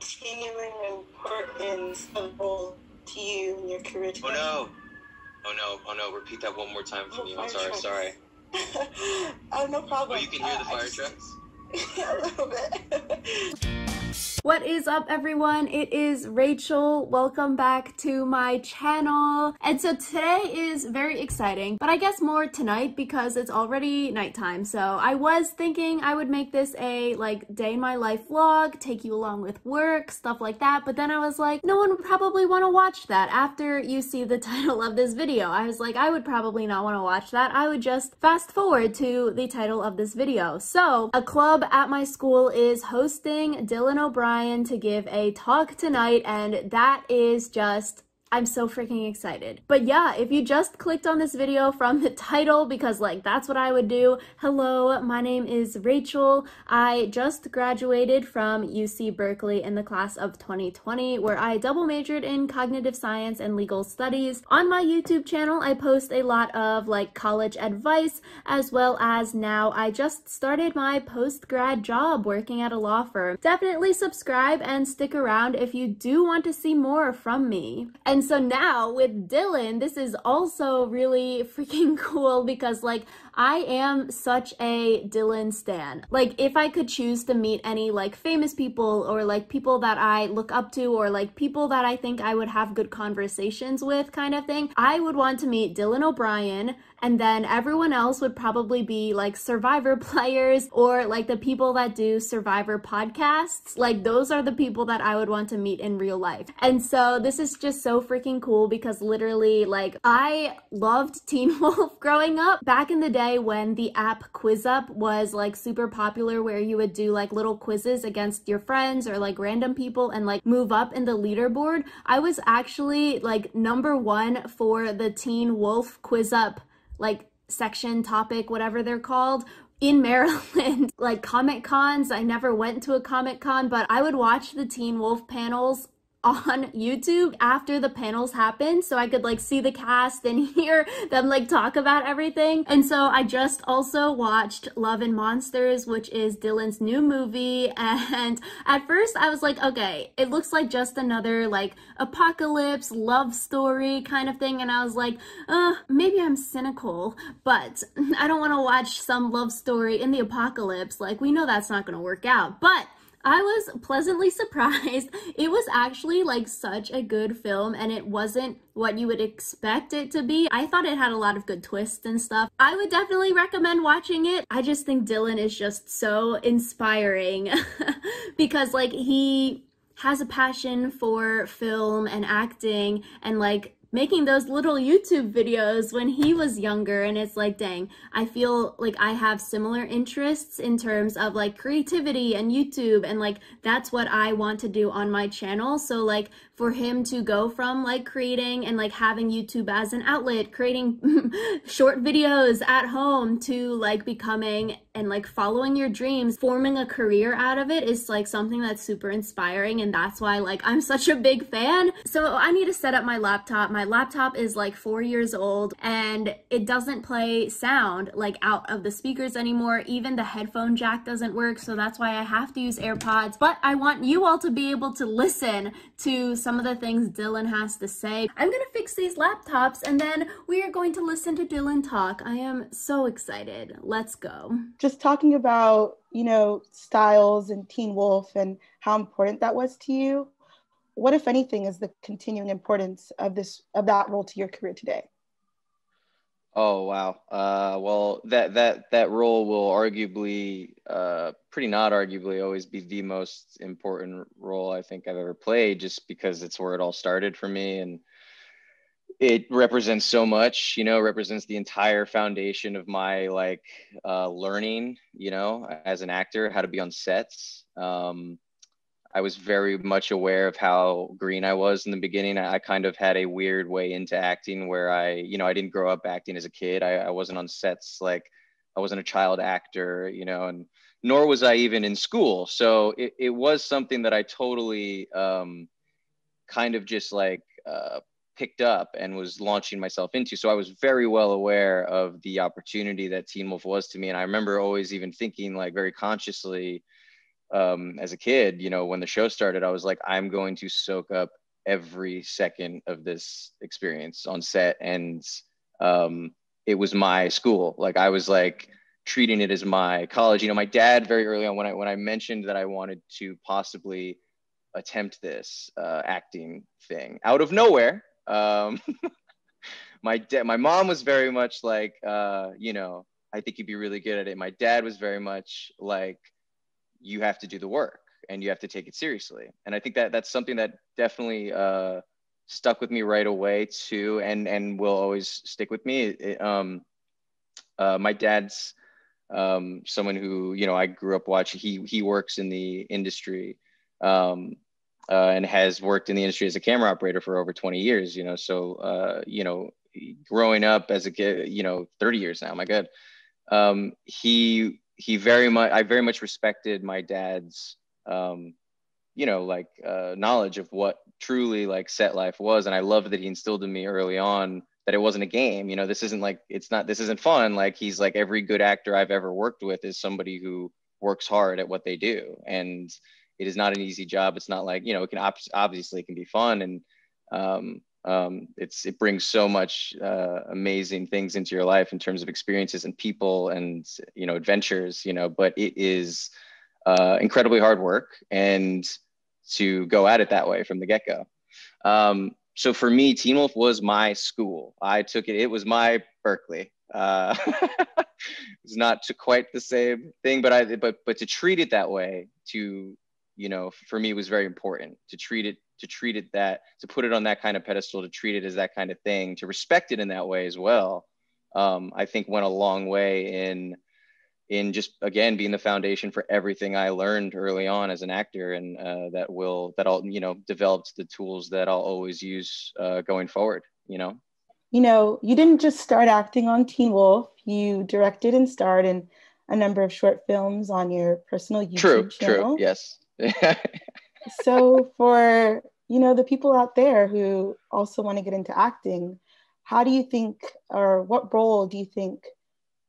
continuing importance of role to you in your career today? Oh no. Oh no, repeat that one more time for me. I'm sorry. Oh, no problem. Oh, you can hear the fire trucks? Yeah, a little bit. What is up, everyone? It is Rachel. Welcome back to my channel. And so today is very exciting, but I guess more tonight because it's already nighttime. So I was thinking I would make this a day in my life vlog, take you along with work, stuff like that. But then I was like, no one would probably want to watch that after you see the title of this video. I was like, I would probably not want to watch that. I would just fast forward to the title of this video. So a club at my school is hosting Dylan O'Brien to give a talk tonight, and that is just, I'm so freaking excited. But yeah, if you just clicked on this video from the title, because that's what I would do. Hello, my name is Rachel. I just graduated from UC Berkeley in the class of 2020, where I double majored in cognitive science and legal studies. On my YouTube channel, I post a lot of college advice, as well as now I just started my post-grad job working at a law firm. Definitely subscribe and stick around if you do want to see more from me. And so now with Dylan, this is also really freaking cool because I am such a Dylan stan. If I could choose to meet any famous people or people that I look up to or people that I think I would have good conversations with kind of thing, I would want to meet Dylan O'Brien, and then everyone else would probably be Survivor players or the people that do Survivor podcasts. Those are the people that I would want to meet in real life. And so this is just so freaking cool because literally I loved Teen Wolf growing up. Back in the day when the app QuizUp was super popular, where you would do little quizzes against your friends or random people and move up in the leaderboard, I was actually #1 for the Teen Wolf QuizUp section, topic, whatever they're called, in Maryland. Comic cons, I never went to a Comic Con, but I would watch the Teen Wolf panels on YouTube after the panels happened, so I could see the cast and hear them talk about everything. And so I just also watched Love and Monsters, which is Dylan's new movie, and at first I was like, okay, it looks like just another apocalypse love story kind of thing, and I was like, maybe I'm cynical, but I don't want to watch some love story in the apocalypse. We know that's not gonna work out. But I was pleasantly surprised. It was actually such a good film, and it wasn't what you would expect it to be. I thought it had a lot of good twists and stuff. I would definitely recommend watching it. I just think Dylan is just so inspiring because he has a passion for film and acting and making those little YouTube videos when he was younger, and it's dang, I feel I have similar interests in terms of creativity and YouTube, and that's what I want to do on my channel. So for him to go from creating and having YouTube as an outlet, creating short videos at home, to becoming and following your dreams, forming a career out of it, is something that's super inspiring, and that's why I'm such a big fan. So I need to set up my laptop. My laptop is 4 years old, and it doesn't play sound out of the speakers anymore. Even the headphone jack doesn't work, so that's why I have to use AirPods. But I want you all to be able to listen to some of the things Dylan has to say. I'm gonna fix these laptops, and then we are going to listen to Dylan talk. I am so excited. Let's go. Just talking about, styles and Teen Wolf and how important that was to you. What, if anything, is the continuing importance of that role to your career today? Oh wow. Well, that role will arguably, pretty not arguably, always be the most important role I think I've ever played, just because it's where it all started for me, and it represents so much. Represents the entire foundation of my learning, as an actor, how to be on sets. I was very much aware of how green I was in the beginning. I kind of had a weird way into acting where I didn't grow up acting as a kid. I wasn't on sets, I wasn't a child actor, and nor was I even in school. So it was something that I totally kind of just picked up and was launching myself into. So I was very well aware of the opportunity that Teen Wolf was to me. And I remember always even thinking very consciously, as a kid, you know, when the show started, I was like, I'm going to soak up every second of this experience on set. And it was my school. Like I was like treating it as my college. You know, my dad very early on, when I mentioned that I wanted to possibly attempt this acting thing out of nowhere, my mom was very much like, you know, I think you'd be really good at it. My dad was very much like, you have to do the work and you have to take it seriously. And I think that that's something that definitely stuck with me right away too, and will always stick with me. My dad's someone who, you know, I grew up watching. He works in the industry, and has worked in the industry as a camera operator for over 20 years, you know. So, you know, growing up as a kid, you know, 30 years now, my God. He very much, I very much respected my dad's, you know, like knowledge of what truly like set life was. And I loved that he instilled in me early on that it wasn't a game. You know, this isn't like, this isn't fun. Like he's like, every good actor I've ever worked with is somebody who works hard at what they do. And it is not an easy job. It's not like, you know, it can obviously it can be fun. And it brings so much amazing things into your life in terms of experiences and people and, you know, adventures, you know, but it is incredibly hard work, and to go at it that way from the get-go. So for me, Teen Wolf was my school. I took it, it was my Berkeley. It's not to quite the same thing, but to treat it that way, to, you know, for me, it was very important to treat it that, to put it on that kind of pedestal, to treat it as that kind of thing, to respect it in that way as well. I think went a long way in just, again, being the foundation for everything I learned early on as an actor, and that I'll, you know, developed the tools that I'll always use going forward, you know. You know, you didn't just start acting on Teen Wolf, you directed and starred in a number of short films on your personal YouTube channel. True, yes. So for, you know, the people out there who also want to get into acting, how do you think, or what role do you think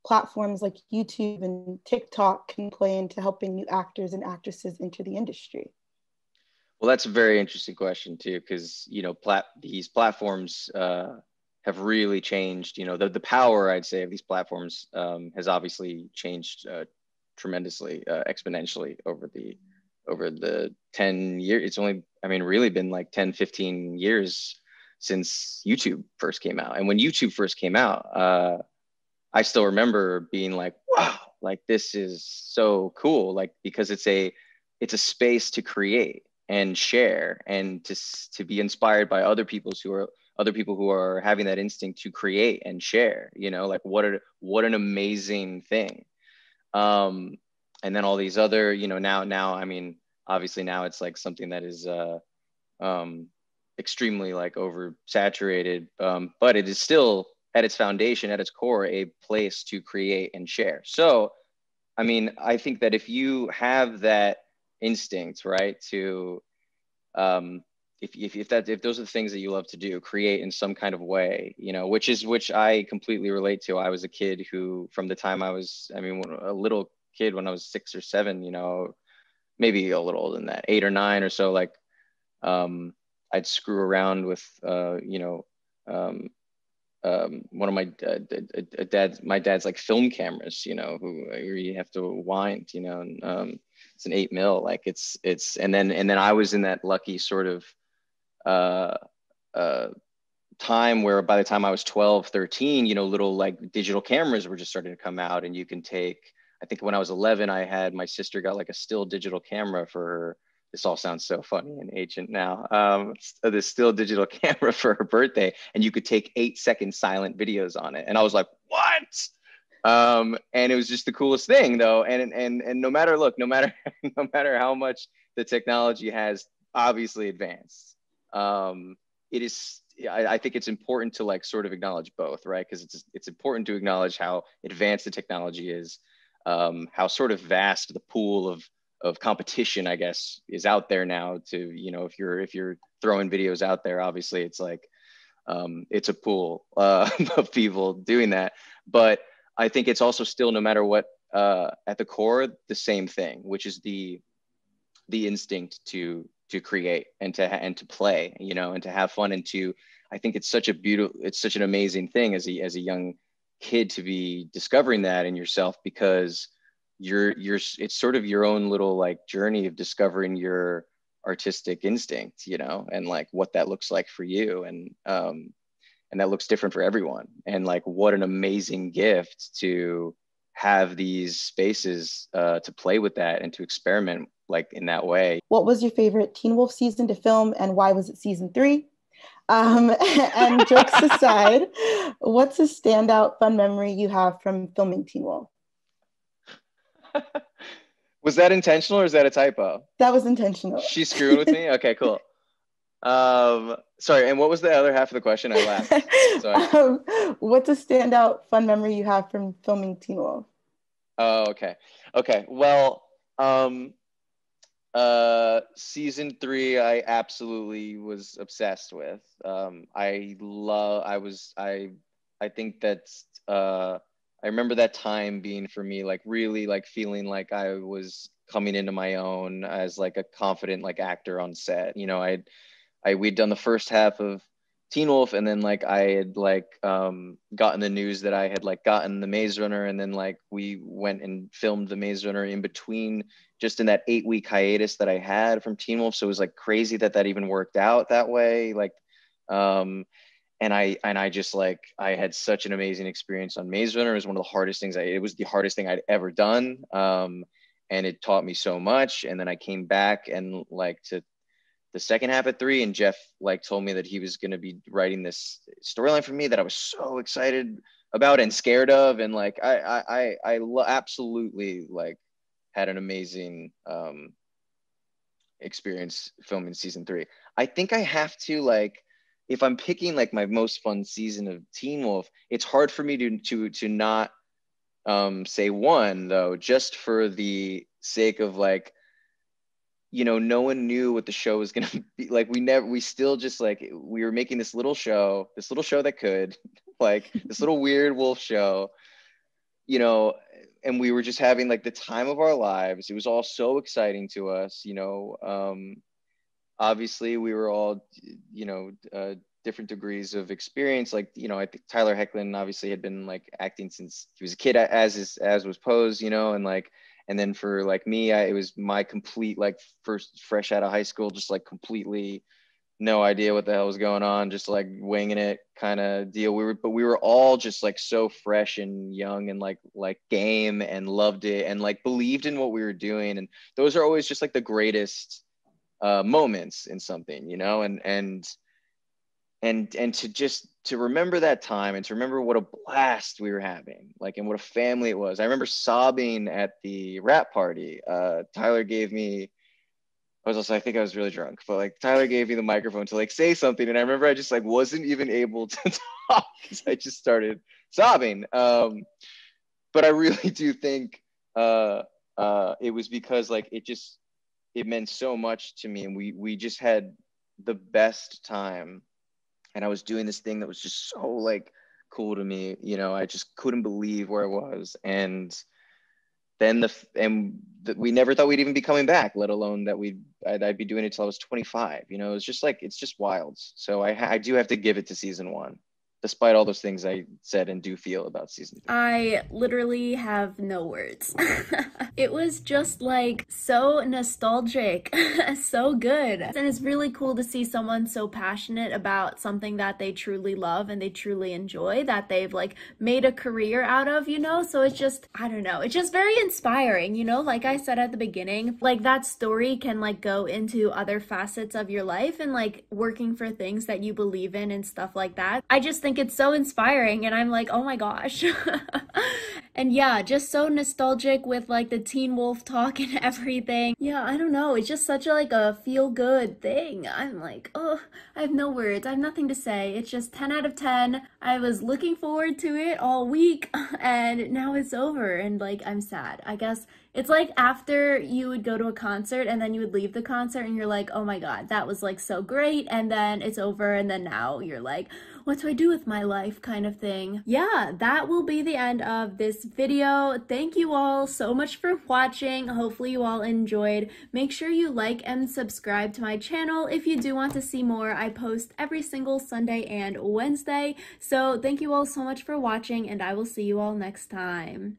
platforms like YouTube and TikTok can play into helping new actors and actresses enter the industry? Well, that's a very interesting question too, because, you know, these platforms have really changed. You know, the power, I'd say, of these platforms has obviously changed tremendously, exponentially over the 10 years. It's only, I mean, really been like 10, 15 years since YouTube first came out. And when YouTube first came out, I still remember being like, wow, like this is so cool. Like, because it's a space to create and share, and to be inspired by other people who are having that instinct to create and share, you know, like what an amazing thing. And then all these other, you know, now, I mean, obviously now it's like something that is extremely like oversaturated, but it is still at its foundation, at its core, a place to create and share. So, I mean, I think that if you have that instinct, right, to if those are the things that you love to do, create in some kind of way, you know, which I completely relate to. I was a kid who, from the time I was, I mean, a little kid, when I was 6 or 7, you know, maybe a little older than that, 8 or 9 or so, like I'd screw around with you know, one of my dad's like film cameras, you know, where you have to wind, you know, and it's an 8mm, like it's and then I was in that lucky sort of time where by the time I was 12, 13, you know, little like digital cameras were just starting to come out, and you can take, I think when I was 11, my sister got like a still digital camera for her. This all sounds so funny and ancient now. This still digital camera for her birthday, and you could take 8-second silent videos on it. And I was like, what? And it was just the coolest thing, though. And no matter no matter how much the technology has obviously advanced, it is. I think it's important to like sort of acknowledge both, right? Because it's important to acknowledge how advanced the technology is, how sort of vast the pool of competition, I guess, is out there now. To, you know, if you're throwing videos out there, obviously it's like it's a pool of people doing that. But I think it's also still, no matter what, at the core, the same thing, which is the the instinct to create and to play, you know, and to have fun, and to, I think it's such an amazing thing as a young kid to be discovering that in yourself, because it's sort of your own little like journey of discovering your artistic instinct, you know, and like what that looks like for you, and that looks different for everyone. And like, what an amazing gift to have these spaces to play with that and to experiment like in that way. What was your favorite Teen Wolf season to film, and why was it season 3? And jokes aside, what's a standout fun memory you have from filming Teen Wolf? Was that intentional or is that a typo? That was intentional. She's screwing with me? Okay, cool. Sorry, and what was the other half of the question? I laughed. Sorry. What's a standout fun memory you have from filming Teen Wolf? Oh, okay. Okay, well, season 3, I absolutely was obsessed with. I think that's, I remember that time being for me, like really like feeling like I was coming into my own as like a confident like actor on set. You know, we'd done the first half of Teen Wolf, and then like I had like gotten the news that I had like gotten the Maze Runner, and then like we went and filmed the Maze Runner in between, just in that 8-week hiatus that I had from Teen Wolf. So it was like crazy that even worked out that way. Like, and I just like, I had such an amazing experience on Maze Runner. It was one of the hardest things. It was the hardest thing I'd ever done. And it taught me so much. And then I came back and like to the second half of 3, and Jeff like told me that he was going to be writing this storyline for me that I was so excited about and scared of. And like, I absolutely like had an amazing experience filming season 3. I think I have to like, if I'm picking like my most fun season of Teen Wolf, it's hard for me to not say 1 though, just for the sake of like, you know, no one knew what the show was going to be like. We still just like, we were making this little show that could like this little weird wolf show, you know, and we were just having like the time of our lives. It was all so exciting to us, you know. Obviously we were all, you know, different degrees of experience. Like, you know, I think Tyler Hoechlin obviously had been like acting since he was a kid, as was Pose, you know, and like, and then for like me, it was my complete like fresh out of high school, just like completely no idea what the hell was going on, just like winging it kind of deal. But we were all just like so fresh and young and like game, and loved it, and like believed in what we were doing. And those are always just like the greatest moments in something, you know, and to remember that time, and to remember what a blast we were having, like, and what a family it was. I remember sobbing at the rap party. Tyler gave me, I think I was really drunk, but like Tyler gave me the microphone to like say something. And I remember I just like wasn't even able to talk because I just started sobbing. But I really do think it was because like, it meant so much to me. And we just had the best time. And I was doing this thing that was just so like cool to me, you know. I just couldn't believe where I was. And then we never thought we'd even be coming back, let alone that I'd be doing it till I was 25. You know, it's just wild. So I do have to give it to season 1, despite all those things I said and do feel about season 2. I literally have no words. It was just like so nostalgic, so good. And it's really cool to see someone so passionate about something that they truly love and they truly enjoy, that they've like made a career out of, you know? So it's just, I don't know, it's just very inspiring, you know? Like I said at the beginning, like that story can like go into other facets of your life, and like working for things that you believe in and stuff like that. I just think it's so inspiring, and I'm like, oh my gosh. And yeah, just so nostalgic with like the Teen Wolf talk and everything. Yeah, I don't know, it's just such a like a feel good thing. I'm like, oh, I have no words, I have nothing to say. It's just 10 out of 10. I was looking forward to it all week, and now it's over, and like I'm sad. I guess It's like after you would go to a concert and then you would leave the concert and you're like, oh my God, that was like so great. And then it's over and then now you're like, what do I do with my life kind of thing. Yeah, that will be the end of this video. Thank you all so much for watching. Hopefully you all enjoyed. Make sure you like and subscribe to my channel if you do want to see more. I post every single Sunday and Wednesday. So thank you all so much for watching and I will see you all next time.